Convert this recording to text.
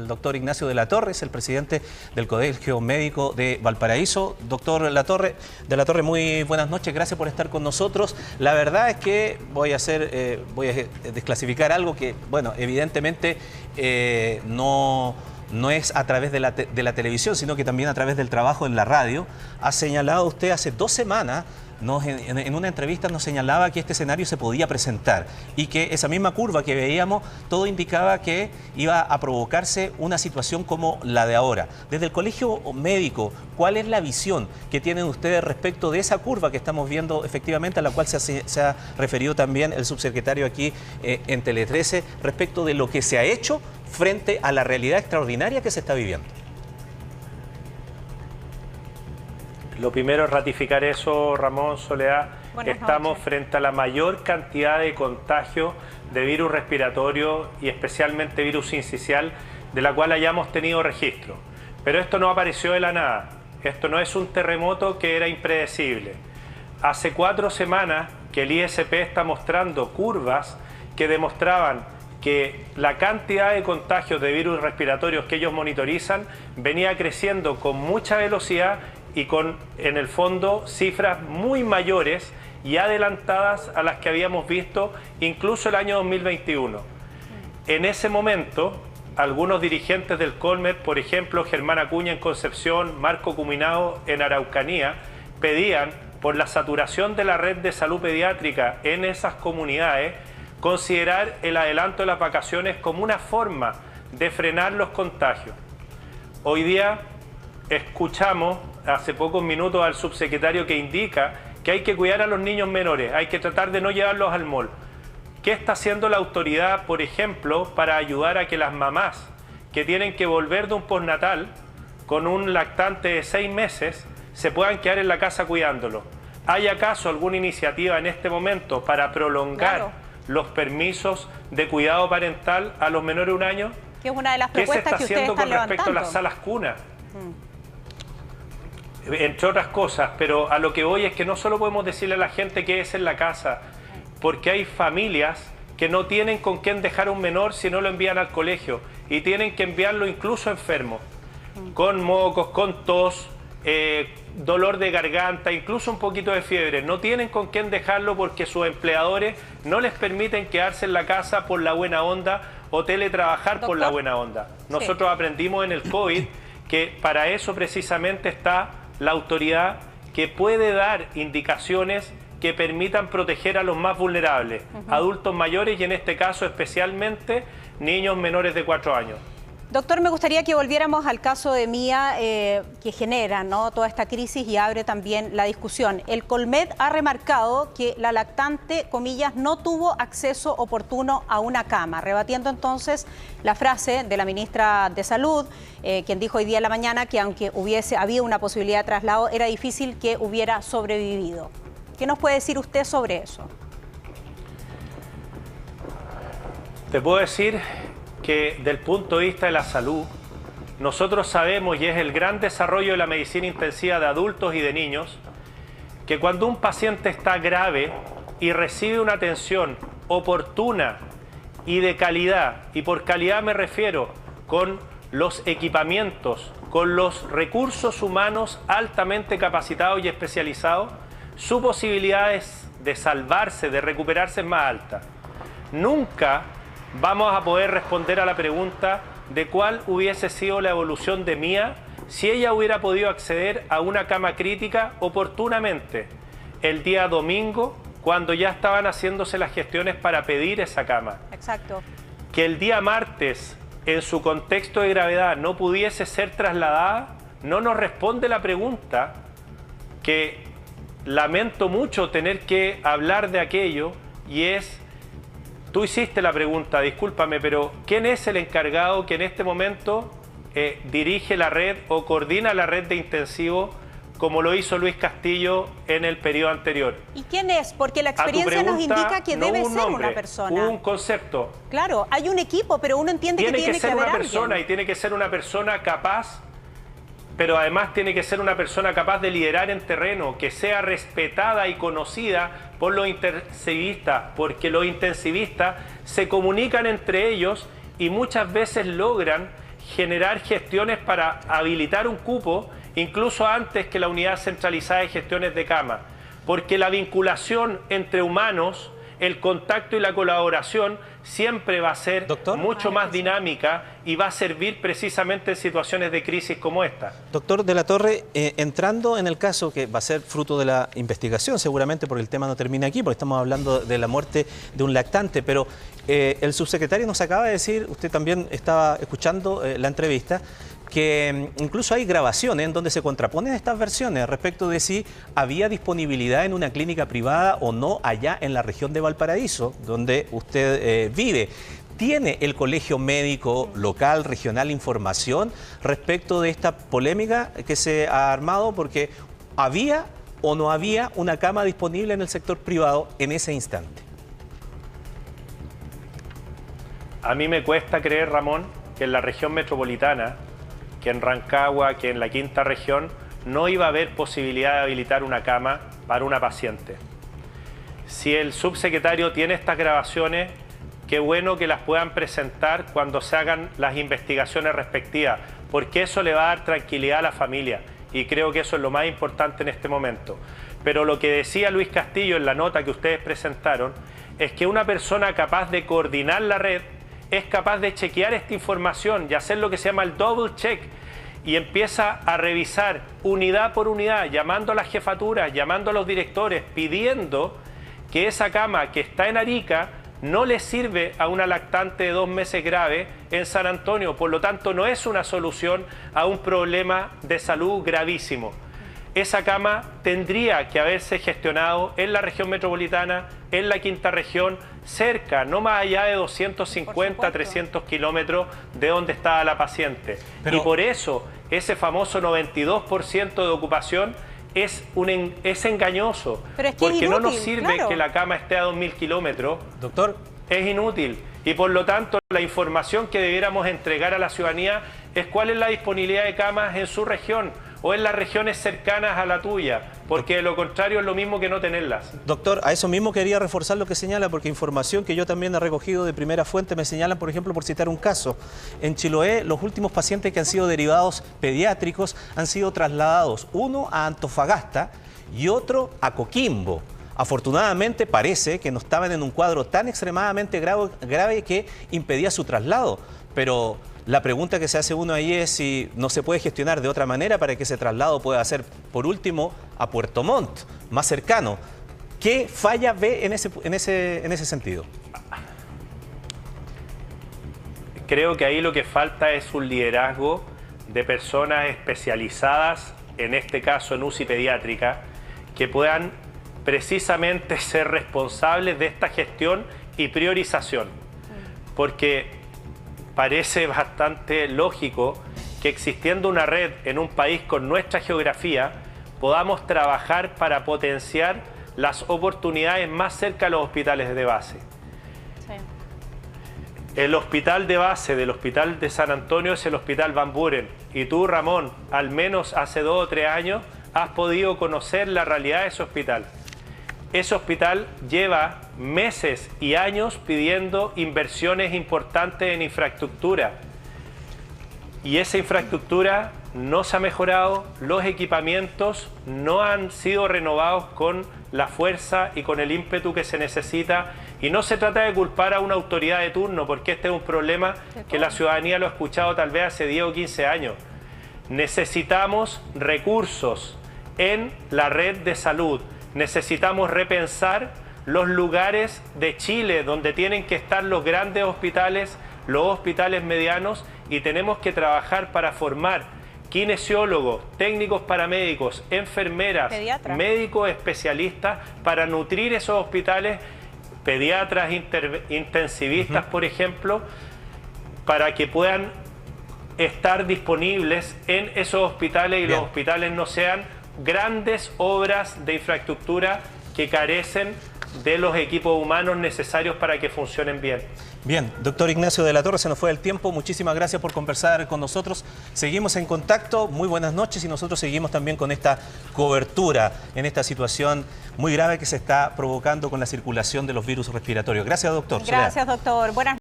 doctor Ignacio de la Torre, es el presidente del Colegio Médico de Valparaíso. Doctor de la Torre, muy buenas noches, gracias por estar con nosotros. La verdad es que voy a desclasificar algo que, bueno, evidentemente no es a través de la televisión, sino que también a través del trabajo en la radio. Ha señalado usted hace 2 semanas, en una entrevista nos señalaba que este escenario se podía presentar y que esa misma curva que veíamos, todo indicaba que iba a provocarse una situación como la de ahora. Desde el Colegio Médico, ¿cuál es la visión que tienen ustedes respecto de esa curva que estamos viendo efectivamente, a la cual se ha referido también el subsecretario aquí en Tele 13, respecto de lo que se ha hecho frente a la realidad extraordinaria que se está viviendo? Lo primero es ratificar eso, Ramón, Soledad. Estamos noches. frente a la mayor cantidad de contagios de virus respiratorio y especialmente virus sincicial de la cual hayamos tenido registro. Pero esto no apareció de la nada. Esto no es un terremoto que era impredecible. Hace 4 semanas que el ISP está mostrando curvas que demostraban que la cantidad de contagios de virus respiratorios que ellos monitorizan venía creciendo con mucha velocidad y con, en el fondo, cifras muy mayores y adelantadas a las que habíamos visto incluso el año 2021. En ese momento, algunos dirigentes del Colmed, por ejemplo, Germán Acuña en Concepción, Marco Cuminao en Araucanía, pedían por la saturación de la red de salud pediátrica en esas comunidades, considerar el adelanto de las vacaciones como una forma de frenar los contagios. Hoy día escuchamos hace pocos minutos al subsecretario que indica que hay que cuidar a los niños menores, hay que tratar de no llevarlos al mall. ¿Qué está haciendo la autoridad, por ejemplo, para ayudar a que las mamás que tienen que volver de un postnatal con un lactante de 6 meses se puedan quedar en la casa cuidándolo? ¿Hay acaso alguna iniciativa en este momento para prolongar los permisos de cuidado parental a los menores de 1 año? Que es una de las propuestas que ustedes están ¿Qué se está haciendo con respecto a las salas cunas? Entre otras cosas, pero a lo que voy es que no solo podemos decirle a la gente que es en la casa, porque hay familias que no tienen con quién dejar a un menor si no lo envían al colegio y tienen que enviarlo incluso enfermo, con mocos, con tos, dolor de garganta, incluso un poquito de fiebre. No tienen con quién dejarlo porque sus empleadores no les permiten quedarse en la casa por la buena onda o teletrabajar por la buena onda. Nosotros aprendimos en el COVID que para eso precisamente está la autoridad, que puede dar indicaciones que permitan proteger a los más vulnerables, adultos mayores y en este caso especialmente niños menores de 4 años. Doctor, me gustaría que volviéramos al caso de Mía, que genera, ¿no?, toda esta crisis y abre también la discusión. El Colmed ha remarcado que la lactante, comillas, no tuvo acceso oportuno a una cama, rebatiendo entonces la frase de la ministra de Salud, quien dijo hoy día en la mañana que aunque hubiese habido una posibilidad de traslado, era difícil que hubiera sobrevivido. ¿Qué nos puede decir usted sobre eso? Te puedo decir que del punto de vista de la salud, nosotros sabemos, y es el gran desarrollo de la medicina intensiva de adultos y de niños, que cuando un paciente está grave y recibe una atención oportuna y de calidad, y por calidad me refiero con los equipamientos, con los recursos humanos altamente capacitados y especializados, su posibilidad de salvarse, de recuperarse es más alta. Nunca vamos a poder responder a la pregunta de cuál hubiese sido la evolución de Mía si ella hubiera podido acceder a una cama crítica oportunamente el día domingo, cuando ya estaban haciéndose las gestiones para pedir esa cama. Exacto. Que el día martes, en su contexto de gravedad, no pudiese ser trasladada, no nos responde la pregunta que lamento mucho tener que hablar de aquello, y es: tú hiciste la pregunta, discúlpame, pero ¿quién es el encargado que en este momento dirige la red o coordina la red de intensivo como lo hizo Luis Castillo en el periodo anterior? ¿Y quién es? Porque la experiencia nos indica que debe ser una persona. Un concepto. Claro, hay un equipo, pero uno entiende que tiene que ser haber una alguien. persona, y tiene que ser una persona capaz, pero además tiene que ser una persona capaz de liderar en terreno, que sea respetada y conocida por los intensivistas, porque los intensivistas se comunican entre ellos y muchas veces logran generar gestiones para habilitar un cupo, incluso antes que la unidad centralizada de gestiones de cama, porque la vinculación entre humanos, el contacto y la colaboración siempre va a ser mucho más dinámica y va a servir precisamente en situaciones de crisis como esta. Doctor de la Torre, entrando en el caso que va a ser fruto de la investigación, seguramente porque el tema no termina aquí, porque estamos hablando de la muerte de un lactante, pero el subsecretario nos acaba de decir, usted también estaba escuchando la entrevista, que incluso hay grabaciones en donde se contraponen estas versiones respecto de si había disponibilidad en una clínica privada o no allá en la región de Valparaíso, donde usted vive. ¿Tiene el colegio médico local, regional, información respecto de esta polémica que se ha armado? Porque ¿había o no había una cama disponible en el sector privado en ese instante? A mí me cuesta creer, Ramón, que en la región metropolitana, que en Rancagua, que en la quinta región, no iba a haber posibilidad de habilitar una cama para una paciente. Si el subsecretario tiene estas grabaciones, qué bueno que las puedan presentar cuando se hagan las investigaciones respectivas, porque eso le va a dar tranquilidad a la familia y creo que eso es lo más importante en este momento. Pero lo que decía Luis Castillo en la nota que ustedes presentaron es que una persona capaz de coordinar la red es capaz de chequear esta información y hacer lo que se llama el double check y empieza a revisar unidad por unidad, llamando a las jefaturas, llamando a los directores, pidiendo que esa cama que está en Arica no le sirve a una lactante de 2 meses grave en San Antonio, por lo tanto no es una solución a un problema de salud gravísimo. Esa cama tendría que haberse gestionado en la región metropolitana, en la quinta región, cerca, no más allá de 250, 300 kilómetros de donde estaba la paciente. Y por eso ese famoso 92% de ocupación es engañoso, porque no nos sirve que la cama esté a 2.000 kilómetros. Doctor. Es inútil. Y por lo tanto, la información que debiéramos entregar a la ciudadanía es cuál es la disponibilidad de camas en su región o en las regiones cercanas a la tuya, porque de lo contrario es lo mismo que no tenerlas. Doctor, a eso mismo quería reforzar lo que señala, porque información que yo también he recogido de primera fuente me señalan, por ejemplo, por citar un caso, en Chiloé los últimos pacientes que han sido derivados pediátricos han sido trasladados, uno a Antofagasta y otro a Coquimbo. Afortunadamente parece que no estaban en un cuadro tan extremadamente grave que impedía su traslado, pero la pregunta que se hace uno ahí es si no se puede gestionar de otra manera para que ese traslado pueda ser, por último, a Puerto Montt, más cercano. ¿Qué falla ve en ese sentido? Creo que ahí lo que falta es un liderazgo de personas especializadas, en este caso en UCI pediátrica, que puedan precisamente ser responsables de esta gestión y priorización. Porque parece bastante lógico que existiendo una red en un país con nuestra geografía, podamos trabajar para potenciar las oportunidades más cerca de los hospitales de base. Sí. El hospital de base del Hospital de San Antonio es el Hospital Van Buren. Y tú, Ramón, al menos hace 2 o 3 años, has podido conocer la realidad de ese hospital. Ese hospital lleva meses y años pidiendo inversiones importantes en infraestructura. Y esa infraestructura no se ha mejorado, los equipamientos no han sido renovados con la fuerza y con el ímpetu que se necesita. Y no se trata de culpar a una autoridad de turno, porque este es un problema que la ciudadanía lo ha escuchado tal vez hace 10 o 15 años. Necesitamos recursos en la red de salud. Necesitamos repensar los lugares de Chile donde tienen que estar los grandes hospitales, los hospitales medianos, y tenemos que trabajar para formar kinesiólogos, técnicos paramédicos, enfermeras, médicos especialistas para nutrir esos hospitales, pediatras intensivistas, por ejemplo, para que puedan estar disponibles en esos hospitales y los hospitales no sean grandes obras de infraestructura que carecen de los equipos humanos necesarios para que funcionen bien. Bien, doctor Ignacio de la Torre, se nos fue el tiempo. Muchísimas gracias por conversar con nosotros. Seguimos en contacto. Muy buenas noches y nosotros seguimos también con esta cobertura en esta situación muy grave que se está provocando con la circulación de los virus respiratorios. Gracias, doctor. Gracias, doctor. Buenas